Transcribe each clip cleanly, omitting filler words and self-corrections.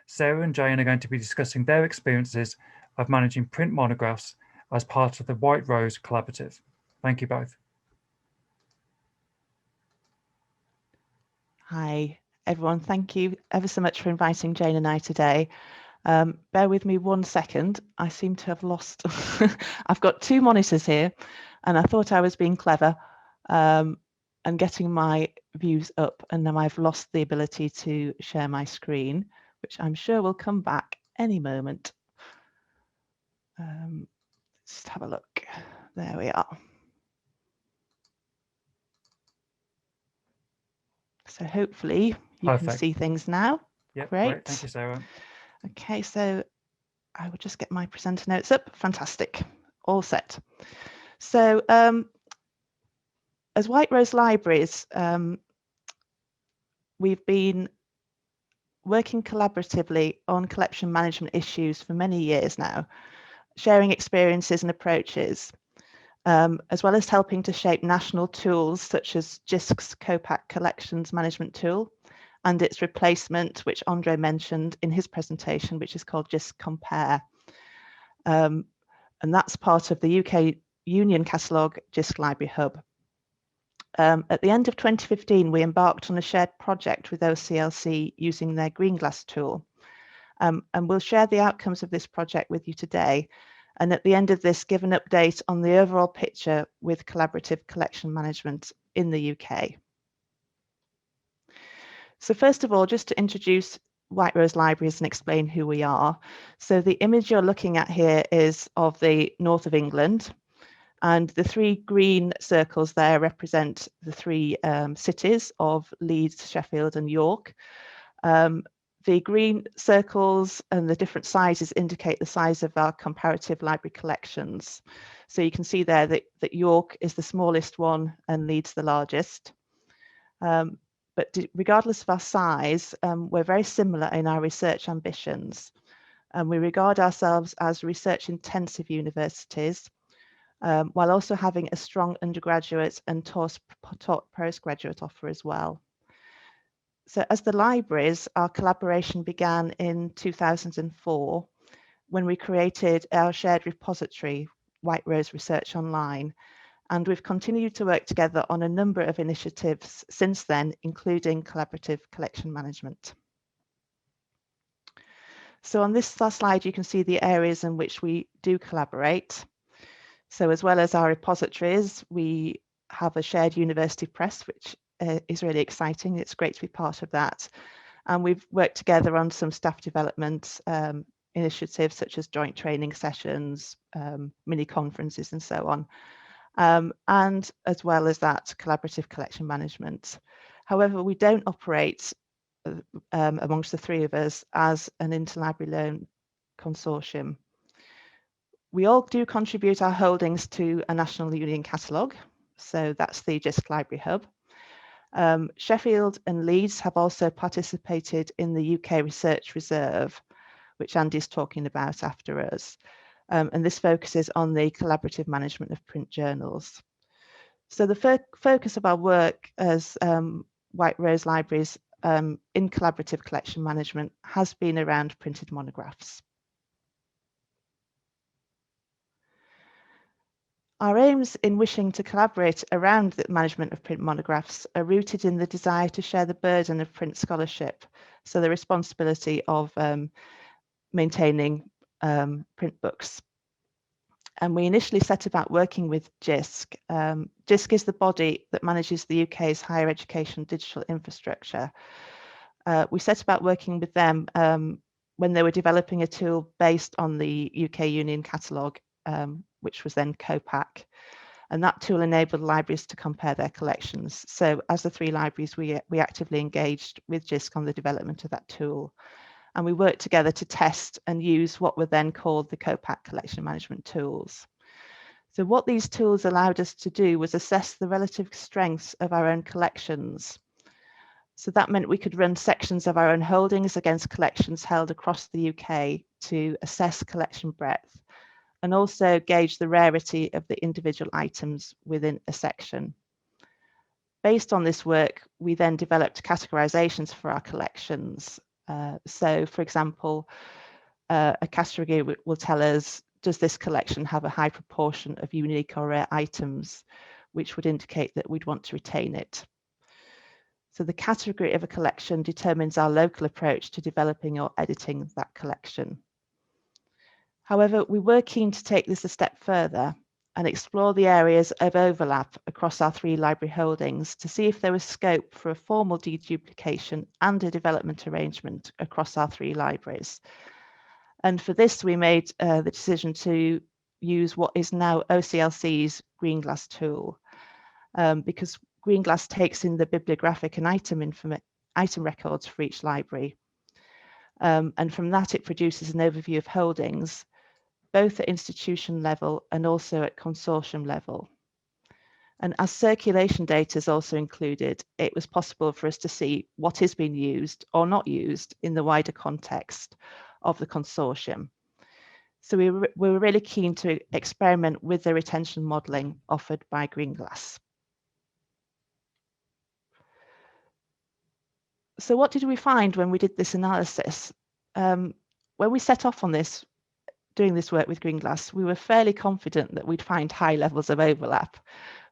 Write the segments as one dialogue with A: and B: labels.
A: Sarah and Jane are going to be discussing their experiences of managing print monographs as part of the White Rose Collaborative. Thank you both.
B: Hi, everyone. Thank you ever so much for inviting Jane and I today. Bear with me 1 second. I seem to have lost. I've got 2 monitors here, and I thought I was being clever and getting my views up, and now I've lost the ability to share my screen, which I'm sure will come back any moment. Just have a look. There we are. So hopefully you can see things now.
A: Yep,
B: great.
A: Thank you, Sarah.
B: Okay, so I will just get my presenter notes up. Fantastic. All set. So as White Rose Libraries, we've been working collaboratively on collection management issues for many years now, sharing experiences and approaches, as well as helping to shape national tools such as JISC's COPAC Collections Management Tool and its replacement, which Andre mentioned in his presentation, which is called JISC Compare. And that's part of the UK Union Catalogue JISC Library Hub. At the end of 2015, we embarked on a shared project with OCLC using their Green Glass tool. And we'll share the outcomes of this project with you today. And at the end of this, give an update on the overall picture with collaborative collection management in the UK. So first of all, just to introduce White Rose Libraries and explain who we are. So the image you're looking at here is of the north of England. And the 3 green circles there represent the 3 cities of Leeds, Sheffield and York. The green circles and the different sizes indicate the size of our comparative library collections. So you can see there that York is the smallest one and Leeds the largest. But regardless of our size, we're very similar in our research ambitions. And we regard ourselves as research-intensive universities, while also having a strong undergraduate and taught postgraduate offer as well. So as the libraries, our collaboration began in 2004 when we created our shared repository, White Rose Research Online, and we've continued to work together on a number of initiatives since then, including collaborative collection management. So on this slide, you can see the areas in which we do collaborate. So as well as our repositories, we have a shared university press, which is really exciting. It's great to be part of that. And we've worked together on some staff development initiatives, such as joint training sessions, mini conferences, and so on. And as well as that, collaborative collection management. However, we don't operate amongst the 3 of us as an interlibrary loan consortium. We all do contribute our holdings to a national union catalogue, so that's the JISC Library Hub. Sheffield and Leeds have also participated in the UK Research Reserve, which Andy's talking about after us. And this focuses on the collaborative management of print journals. So the focus of our work as White Rose Libraries in collaborative collection management has been around printed monographs. Our aims in wishing to collaborate around the management of print monographs are rooted in the desire to share the burden of print scholarship, so the responsibility of maintaining print books. And we initially set about working with JISC. JISC is the body that manages the UK's higher education digital infrastructure. We set about working with them when they were developing a tool based on the UK Union Catalogue, which was then COPAC. And that tool enabled libraries to compare their collections. So as the 3 libraries, we actively engaged with JISC on the development of that tool. And we worked together to test and use what were then called the COPAC collection management tools. So what these tools allowed us to do was assess the relative strengths of our own collections. So that meant we could run sections of our own holdings against collections held across the UK to assess collection breadth. and also gauge the rarity of the individual items within a section. Based on this work, we then developed categorizations for our collections. So, for example, a category will tell us, does this collection have a high proportion of unique or rare items, which would indicate that we'd want to retain it. So the category of a collection determines our local approach to developing or editing that collection. However, we were keen to take this a step further and explore the areas of overlap across our 3 library holdings to see if there was scope for a formal deduplication and a development arrangement across our 3 libraries. And for this, we made the decision to use what is now OCLC's Greenglass tool, because Greenglass takes in the bibliographic and item records for each library. And from that, it produces an overview of holdings, both at institution level and also at consortium level. And as circulation data is also included, it was possible for us to see what is being used or not used in the wider context of the consortium. So we were really keen to experiment with the retention modelling offered by Greenglass. So what did we find when we did this analysis? When we set off on doing this work with Greenglass, we were fairly confident that we'd find high levels of overlap,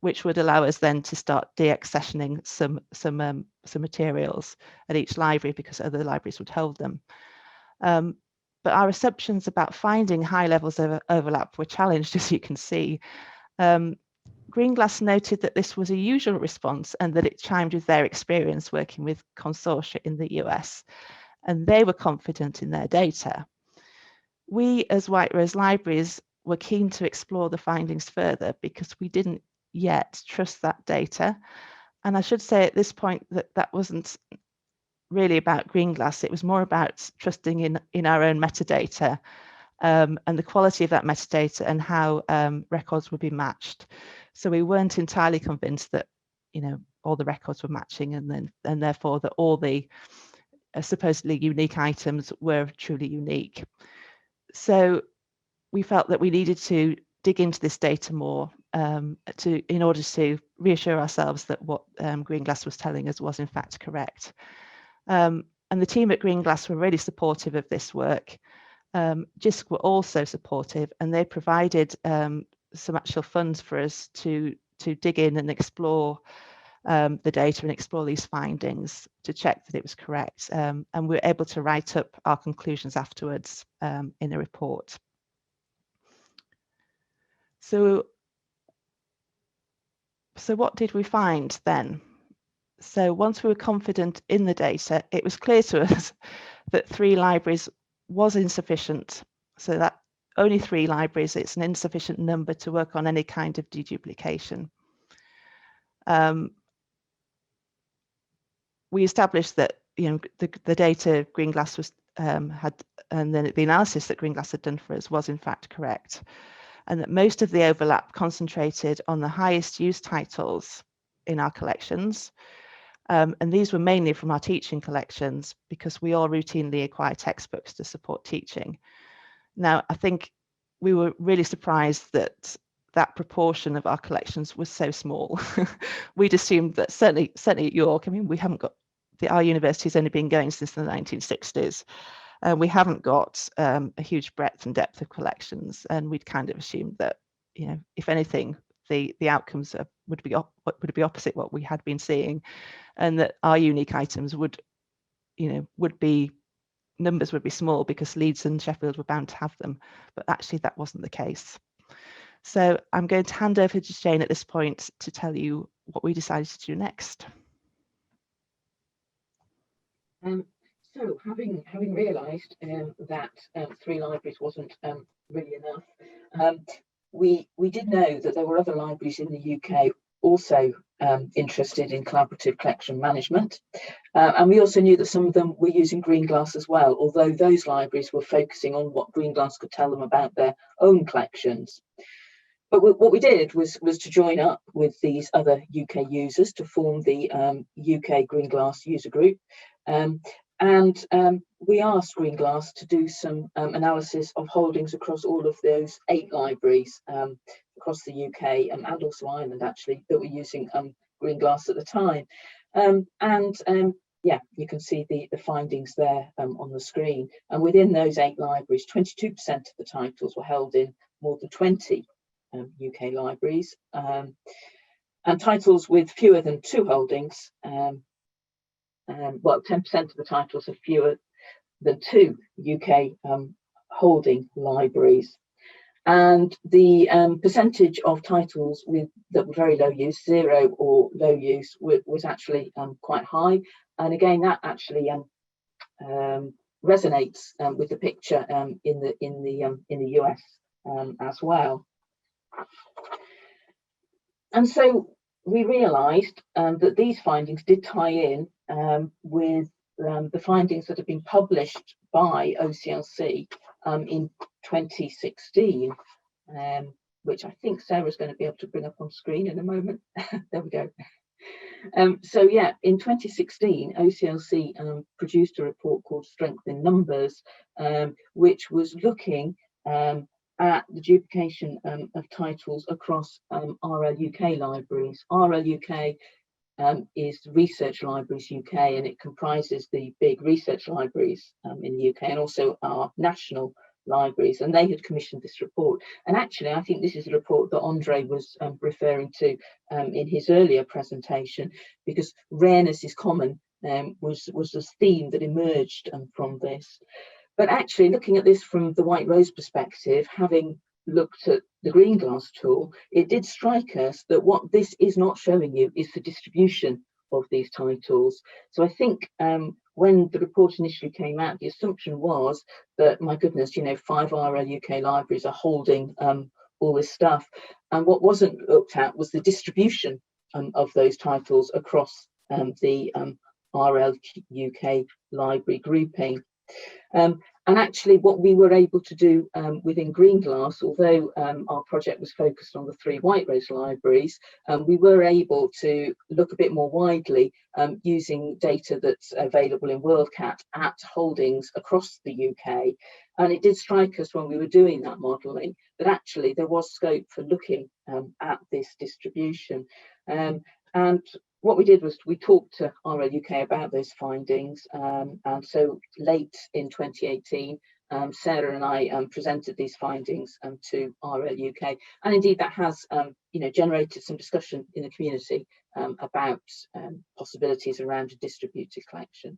B: which would allow us then to start deaccessioning some materials at each library because other libraries would hold them. But our assumptions about finding high levels of overlap were challenged, as you can see. Greenglass noted that this was a usual response and that it chimed with their experience working with consortia in the US, and they were confident in their data. We, as White Rose Libraries, were keen to explore the findings further because we didn't yet trust that data. And I should say at this point that wasn't really about Greenglass, it was more about trusting in our own metadata and the quality of that metadata and how records would be matched. So we weren't entirely convinced that, all the records were matching and therefore that all the supposedly unique items were truly unique. So we felt that we needed to dig into this data more in order to reassure ourselves that what Greenglass was telling us was in fact correct. And the team at Greenglass were really supportive of this work. JISC were also supportive, and they provided some actual funds for us to dig in and explore the data and explore these findings to check that it was correct. And we were able to write up our conclusions afterwards in a report. So what did we find then? So once we were confident in the data, it was clear to us that 3 libraries was insufficient. So that only 3 libraries, it's an insufficient number to work on any kind of deduplication. We established that the data Greenglass was had, and then the analysis that Greenglass had done for us was in fact correct, and that most of the overlap concentrated on the highest used titles in our collections. And these were mainly from our teaching collections because we all routinely acquire textbooks to support teaching. Now, I think we were really surprised that that proportion of our collections was so small. We'd assumed that certainly at York, we haven't got, our university's only been going since the 1960s. We haven't got a huge breadth and depth of collections, and we'd kind of assumed that, if anything, the outcomes would be opposite what we had been seeing, and that our unique items would be small because Leeds and Sheffield were bound to have them, but actually that wasn't the case. So I'm going to hand over to Jane at this point to tell you what we decided to do next.
C: So having realised that 3 libraries wasn't really enough, we did know that there were other libraries in the UK also interested in collaborative collection management, and we also knew that some of them were using Greenglass as well, although those libraries were focusing on what Greenglass could tell them about their own collections. But what we did was to join up with these other UK users to form the UK Greenglass user group. And we asked Green Glass to do some analysis of holdings across all of those 8 libraries across the UK and also Ireland, actually, that were using Green Glass at the time. Yeah, you can see the findings there on the screen. And within those 8 libraries, 22% of the titles were held in more than 20 UK libraries. And titles with fewer than 2 holdings, well, 10% of the titles have fewer than 2 UK holding libraries. And the percentage of titles that were very low use, 0 or low use, was actually quite high. And again, that actually resonates with the picture in the US as well. And so we realised that these findings did tie in with the findings that have been published by OCLC in 2016, which I think Sarah's going to be able to bring up on screen in a moment. There we go. So yeah, in 2016, OCLC produced a report called Strength in Numbers, which was looking at the duplication of titles across RL UK libraries. RL UK is Research Libraries UK, and it comprises the big research libraries in the UK and also our national libraries, and they had commissioned this report. And actually, I think this is a report that Andre was referring to in his earlier presentation, because rareness is common was the theme that emerged from this. But actually, looking at this from the White Rose perspective, having looked at the Green Glass tool, it did strike us that what this is not showing you is the distribution of these titles. So I think when the report initially came out, the assumption was that, my goodness, 5 RL UK libraries are holding all this stuff. And what wasn't looked at was the distribution of those titles across the RL UK library grouping. And actually, what we were able to do within Green Glass, although our project was focused on the 3 White Rose libraries, we were able to look a bit more widely using data that's available in WorldCat at holdings across the UK. And it did strike us when we were doing that modelling that actually there was scope for looking at this distribution. And what we did was we talked to RL UK about those findings, and so late in 2018, Sarah and I presented these findings to RL UK, and indeed that has generated some discussion in the community about possibilities around a distributed collection.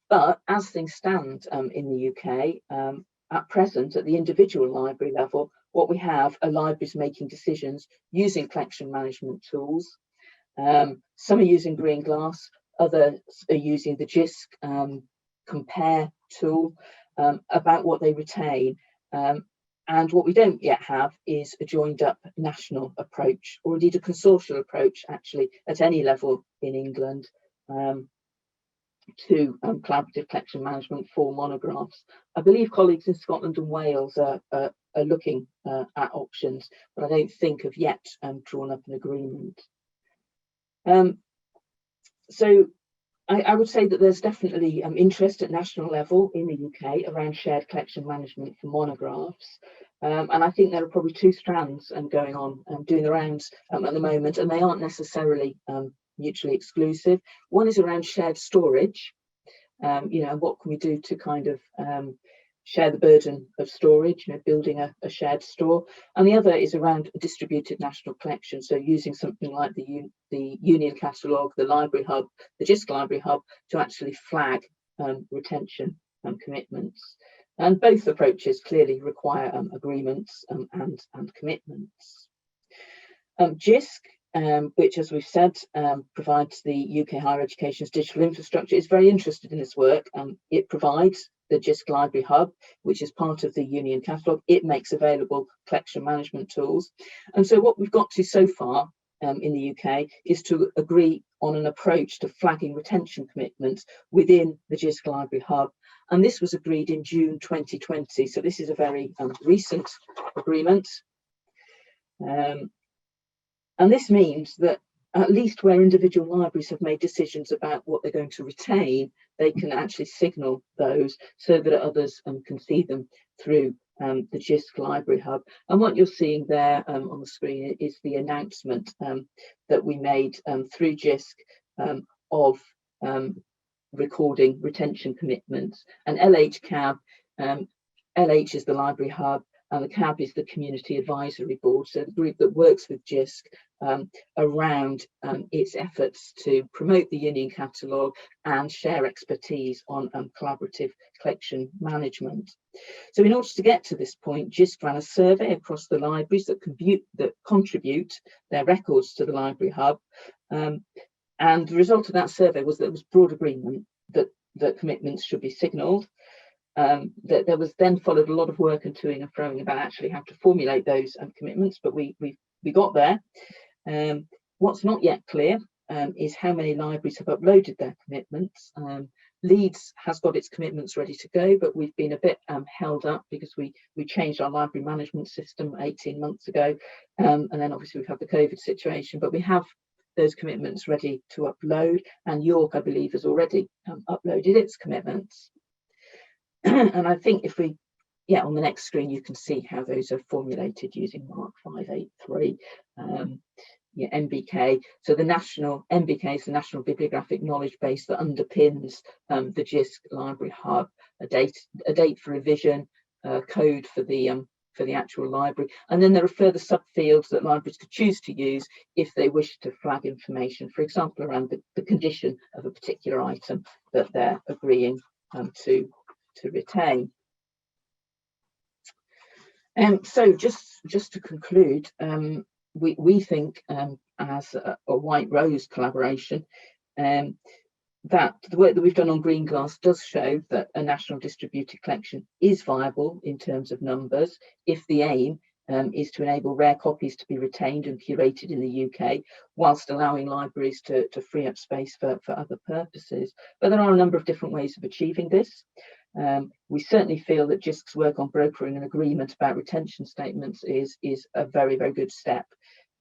C: But as things stand in the UK, at present, at the individual library level, what we have are libraries making decisions using collection management tools. Some are using Green Glass, others are using the JISC compare tool about what they retain. And what we don't yet have is a joined up national approach, or indeed a consortial approach, actually, at any level in England to collaborative collection management for monographs. I believe colleagues in Scotland and Wales are looking at options, but I don't think have yet drawn up an agreement. So I would say that there's definitely interest at national level in the UK around shared collection management for monographs. And I think there are probably 2 strands going on doing the rounds at the moment, and they aren't necessarily mutually exclusive. One is around shared storage, what can we do to kind of share the burden of storage, building a shared store. And the other is around a distributed national collection, so using something like the Union Catalogue, the Library Hub, the JISC Library Hub, to actually flag retention commitments. And both approaches clearly require agreements and commitments. JISC, which, as we've said, provides the UK higher education's digital infrastructure, is very interested in this work. It provides the JISC Library Hub, which is part of the Union Catalogue. It makes available collection management tools. And so what we've got to so far in the UK is to agree on an approach to flagging retention commitments within the JISC Library Hub. And this was agreed in June 2020. So this is a very recent agreement. And this means that at least where individual libraries have made decisions about what they're going to retain, they can actually signal those so that others can see them through the JISC Library Hub. And what you're seeing there on the screen is the announcement that we made through JISC of recording retention commitments. And LHCAB, LH is the Library Hub, and the CAB is the Community Advisory Board, so the group that works with JISC around its efforts to promote the Union Catalogue and share expertise on collaborative collection management. So in order to get to this point, JISC ran a survey across the libraries that contribute their records to the Library Hub. And the result of that survey was that there was broad agreement that commitments should be signalled. That there was then followed a lot of work and toing and froing about actually how to formulate those commitments, but we got there. What's not yet clear is how many libraries have uploaded their commitments. Leeds has got its commitments ready to go, but we've been a bit held up because we changed our library management system 18 months ago, and then obviously we've had the COVID situation, but we have those commitments ready to upload, and York, I believe, has already uploaded its commitments. And I think if we, on the next screen, you can see how those are formulated using Mark 583, MBK. So the national MBK is the National Bibliographic Knowledge Base that underpins the JISC Library Hub, a date for revision, code for the actual library, and then there are further subfields that libraries could choose to use if they wish to flag information, for example, around the condition of a particular item that they're agreeing to retain. So just to conclude, we think as a White Rose collaboration that the work that we've done on Green Glass does show that a national distributed collection is viable in terms of numbers if the aim is to enable rare copies to be retained and curated in the UK whilst allowing libraries to free up space for other purposes. But there are a number of different ways of achieving this. We certainly feel that JISC's work on brokering an agreement about retention statements is a very, very good step.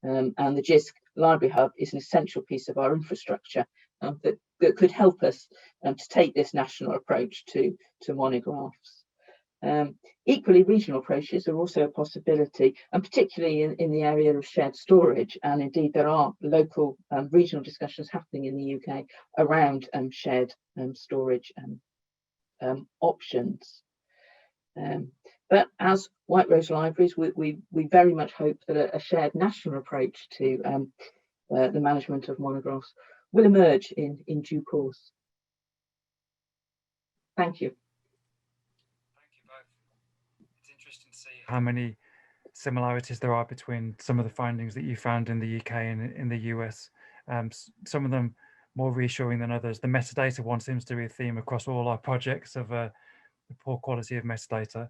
C: And the JISC Library Hub is an essential piece of our infrastructure that could help us to take this national approach to monographs. Equally, regional approaches are also a possibility, and particularly in the area of shared storage. And indeed, there are local regional discussions happening in the UK around shared storage options. But as White Rose Libraries, we very much hope that a shared national approach to the management of monographs will emerge in due course. Thank you.
A: Thank you both. It's interesting to see how many similarities there are between some of the findings that you found in the UK and in the US. Some of them more reassuring than others. The metadata one seems to be a theme across all our projects of the poor quality of metadata.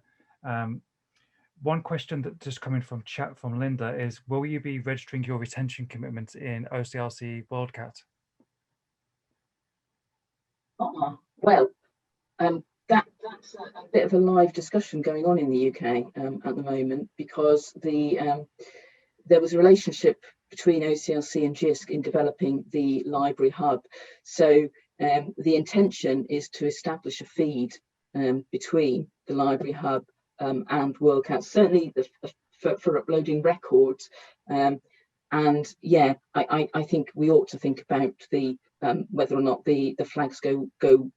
A: One question that just coming from chat from Linda is, will you be registering your retention commitments in OCLC WorldCat?
C: Well, that's a bit of a live discussion going on in the UK at the moment, because there was a relationship between OCLC and JISC in developing the Library Hub. So the intention is to establish a feed between the Library Hub and WorldCat, certainly for uploading records. And yeah, I think we ought to think about the whether or not the flags go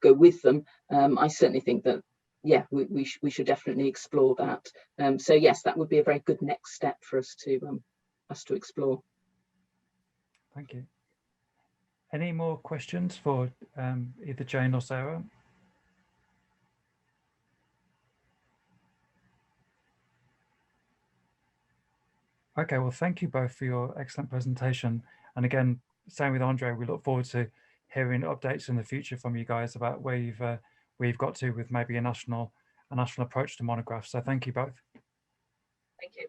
C: with them. I certainly think that, yeah, we should definitely explore that. So yes, that would be a very good next step for us to explore.
A: Thank you. Any more questions for either Jane or Sarah? Okay, well, thank you both for your excellent presentation. And again, same with Andre, we look forward to hearing updates in the future from you guys about where you've got to with maybe a national approach to monographs. So thank you both.
C: Thank you.